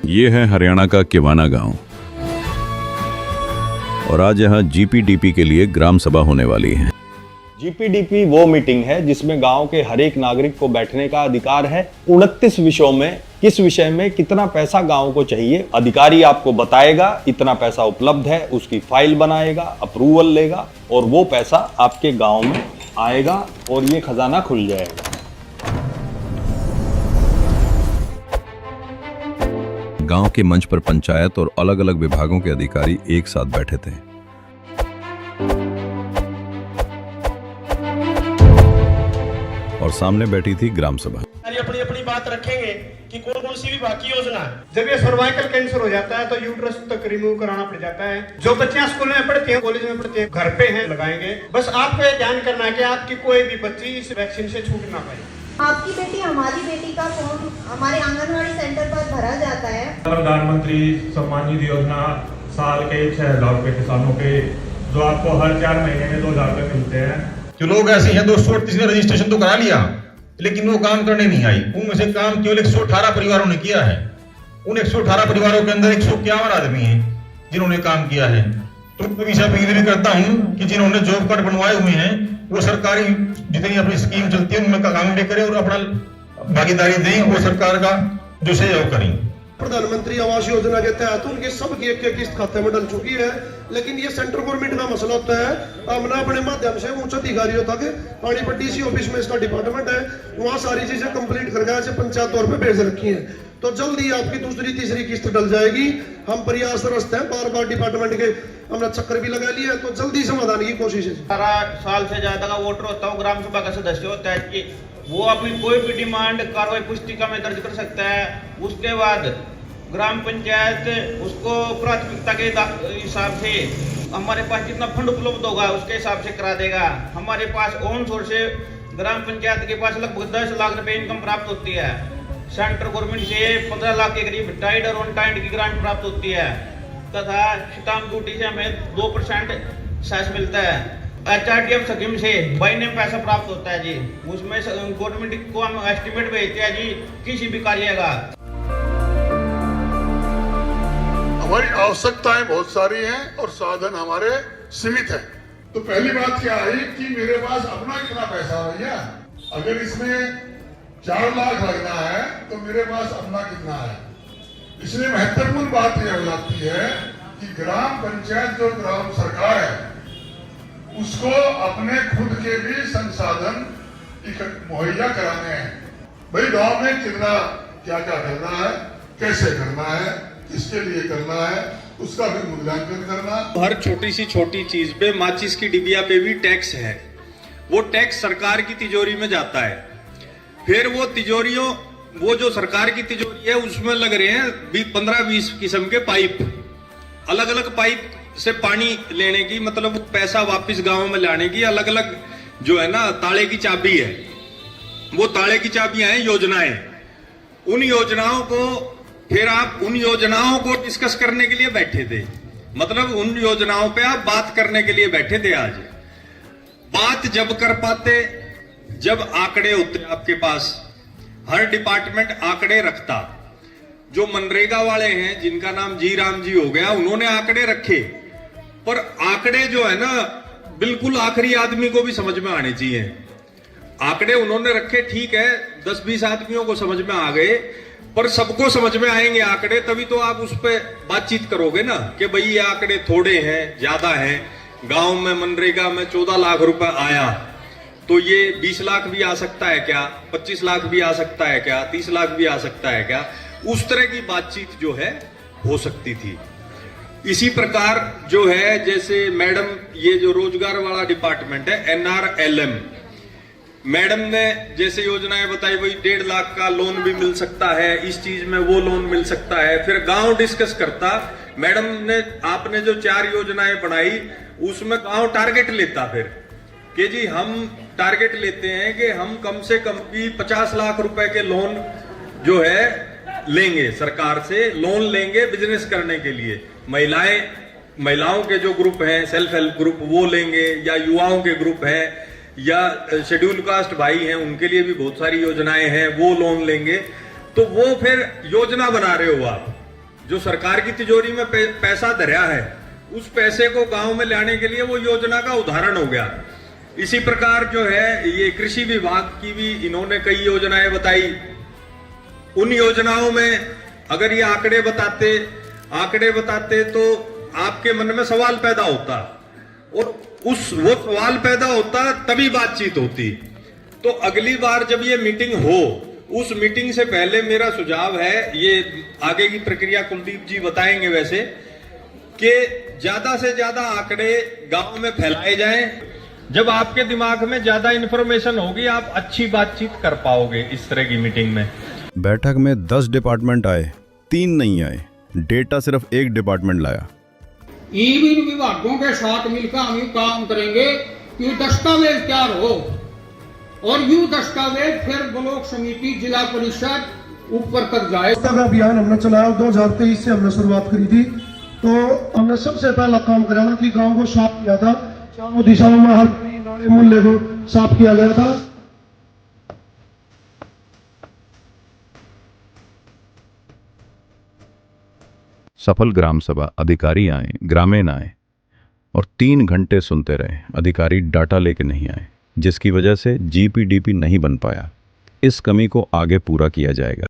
ये है हरियाणा का किवाना गांव और आज यहाँ जीपीडीपी के लिए ग्राम सभा होने वाली है। जीपीडीपी वो मीटिंग है जिसमें गांव के हर एक नागरिक को बैठने का अधिकार है। 29 विषयों में किस विषय में कितना पैसा गांव को चाहिए, अधिकारी आपको बताएगा। इतना पैसा उपलब्ध है, उसकी फाइल बनाएगा, अप्रूवल लेगा और वो पैसा आपके गांव में आएगा और ये खजाना खुल जाएगा। गांव के मंच पर पंचायत और अलग अलग विभागों के अधिकारी एक साथ बैठे थे। और सामने बैठी थी ग्राम सभा। अपनी अपनी बात रखेंगे कि कौन कौन सी विभाग की योजना है। जब ये सर्वाइकल कैंसर हो जाता है तो यूट्रस तक रिमूव कराना पड़ जाता है। जो बच्चियां स्कूल में पढ़ती हैं, कॉलेज में पढ़ती हैं, घर पे हैं, लगाएंगे। बस आपको ये ध्यान करना है कि आपकी कोई भी बच्ची इस वैक्सीन से छूट ना पाए। आपकी बेटी हमारी बेटी का फॉर्म हमारे आंगनवाड़ी सेंटर पर भरा जाता है। प्रधानमंत्री सम्मान निधि योजना साल के 6,000 रुपए किसानों के, जो आपको हर 4 महीने में 2,000 रुपए मिलते हैं। जो लोग ऐसे हैं 238 ने रजिस्ट्रेशन तो करा लिया लेकिन वो काम करने नहीं आई। उनमें से काम केवल 118 परिवारों ने किया है। उन 118 परिवारों के अंदर 151 आदमी हैं जिन्होंने काम किया है। तो मैं विषय अपील भी करता हूं कि जिन्होंने जॉब कार्ड बनवाए हुए हैं वो सरकारी जितनी अपनी स्कीम चलती है उनमें काम भी करें और अपना भागीदारी दें और सरकार का जो सहयोग करें। प्रधानमंत्री आवास योजना के तहत उनकी सबकी एक किस्त खाते में डल चुकी है, लेकिन ये सेंट्रल गवर्नमेंट का मसला होता है। हमने अपने माध्यम से उच्च अधिकारियों तक पानीपत डीसी ऑफिस में इसका डिपार्टमेंट है, वहाँ सारी चीजें कंप्लीट करके ऐसे पंचायत तौर पे भेज रखी है। तो जल्दी आपकी दूसरी तीसरी किस्त डल जाएगी। हम प्रयासरत हैं, बार बार डिपार्टमेंट के हमने चक्कर भी लगा लिया, तो जल्दी समाधान की कोशिश है। 18 साल से ज्यादा का वोटर होता है, ग्राम सभा का सदस्य होता है कि वो अपनी कोई भी डिमांड कार्रवाई पुस्तिका में दर्ज कर सकता है। उसके बाद ग्राम पंचायत उसको प्राथमिकता के हिसाब से हमारे पास जितना फंड उपलब्ध होगा उसके हिसाब से करा देगा। हमारे पास ऑन सोर्स से ग्राम पंचायत के पास लगभग 10 लाख रुपए इनकम प्राप्त होती है। सेंट्रल गवर्नमेंट से 15 लाख के करीब टाइड और ऑन टाइड की ग्रांट प्राप्त होती है तथा स्टाम्प ड्यूटी से हमें 2% सेस मिलता है। HRTF स्कीम से महीने में पैसा प्राप्त होता है जी। उसमें गवर्नमेंट को हम एस्टिमेट भेजते हैं जी किसी भी कार्य का। हमारी आवश्यकताएं बहुत सारी हैं और साधन हमारे सीमित हैं। तो पहली बात क्या है कि मेरे पास अपना कितना पैसा है भैया। अगर इसमें 4 लाख लगना है तो मेरे पास अपना कितना है। इसलिए महत्वपूर्ण बात यह हो जाती है कि ग्राम पंचायत जो ग्राम सरकार है उसको अपने खुद के भी संसाधन मुहैया कराने हैं। भाई गांव में कितना क्या क्या करना है, कैसे करना है, किसके लिए करना है, उसका भी मूल्यांकन करना। हर छोटी चीज पे, माचिस की डिबिया पे भी टैक्स है। वो टैक्स सरकार की तिजोरी में जाता है। फिर वो जो सरकार की तिजोरी है उसमें लग रहे हैं 15-20 किस्म के पाइप, अलग अलग पाइप से पानी लेने की, मतलब पैसा वापस गांव में लाने की अलग अलग जो है ना ताले की चाबी है। वो ताले की चाबियां हैं योजनाएं। उन योजनाओं को फिर आप उन योजनाओं को डिस्कस करने के लिए बैठे थे, मतलब उन योजनाओं पे आप बात करने के लिए बैठे थे। आज बात जब कर पाते जब आंकड़े होते आपके पास, हर डिपार्टमेंट आंकड़े रखता। जो मनरेगा वाले हैं जिनका नाम जी राम जी हो गया, उन्होंने आंकड़े रखे, पर आंकड़े जो है ना बिल्कुल आखिरी आदमी को भी समझ में आने चाहिए। आंकड़े उन्होंने रखे, ठीक है, 10-20 आदमियों को समझ में आ गए, पर सबको समझ में आएंगे आंकड़े तभी तो आप उस पर बातचीत करोगे ना कि भाई ये आंकड़े थोड़े हैं, ज्यादा हैं। गांव में मनरेगा में 14 लाख रुपए आया तो ये 20 लाख भी आ सकता है क्या, 25 लाख भी आ सकता है क्या, 30 लाख भी आ सकता है क्या, उस तरह की बातचीत जो है हो सकती थी। इसी प्रकार जो है, जैसे मैडम ये जो रोजगार वाला डिपार्टमेंट है NRLM, मैडम ने जैसे योजनाएं बताई, वही 1.5 लाख का लोन भी मिल सकता है, इस चीज में वो लोन मिल सकता है। फिर गांव डिस्कस करता, मैडम ने आपने जो 4 योजनाएं बनाई उसमें गांव टारगेट लेता, फिर कि जी हम टारगेट लेते हैं कि हम कम से कम भी 50 लाख रुपए के लोन जो है लेंगे, सरकार से लोन लेंगे बिजनेस करने के लिए। महिलाओं के जो ग्रुप हैं, सेल्फ हेल्प ग्रुप, वो लेंगे, या युवाओं के ग्रुप हैं, या शेड्यूल कास्ट भाई हैं, उनके लिए भी बहुत सारी योजनाएं हैं, वो लोन लेंगे। तो वो फिर योजना बना रहे हो आप जो सरकार की तिजोरी में पैसा धरा है, उस पैसे को गांव में लाने के लिए वो योजना का उदाहरण हो गया। इसी प्रकार जो है ये कृषि विभाग की भी इन्होंने कई योजनाएं बताई। उन योजनाओं में अगर ये आंकड़े बताते तो आपके मन में सवाल पैदा होता, और वो सवाल पैदा होता तभी बातचीत होती। तो अगली बार जब ये मीटिंग हो, उस मीटिंग से पहले मेरा सुझाव है, ये आगे की प्रक्रिया कुलदीप जी बताएंगे वैसे, कि ज्यादा से ज्यादा आंकड़े गांव में फैलाए जाएं। जब आपके दिमाग में ज्यादा इंफॉर्मेशन होगी, आप अच्छी बातचीत कर पाओगे इस तरह की मीटिंग में। बैठक में 10 डिपार्टमेंट आए, 3 नहीं आए, डेटा सिर्फ 1 डिपार्टमेंट लाया। इन विभागों के साथ मिलकर हम काम करेंगे कि दस्तावेज तैयार हो, और यू दस्तावेज फिर ब्लॉक समिति, जिला परिषद ऊपर तक जाए। का अभियान हमने चलाया 2023 से हमने शुरुआत करी थी। तो हमने सबसे पहला काम करा कि गांव को साफ किया था, चारों दिशाओं में हर नाले मुहल्ले को साफ किया गया था। सफल ग्राम सभा अधिकारी आए, ग्रामीण आए और 3 घंटे सुनते रहे। अधिकारी डाटा लेके नहीं आए, जिसकी वजह से जीपीडीपी नहीं बन पाया। इस कमी को आगे पूरा किया जाएगा।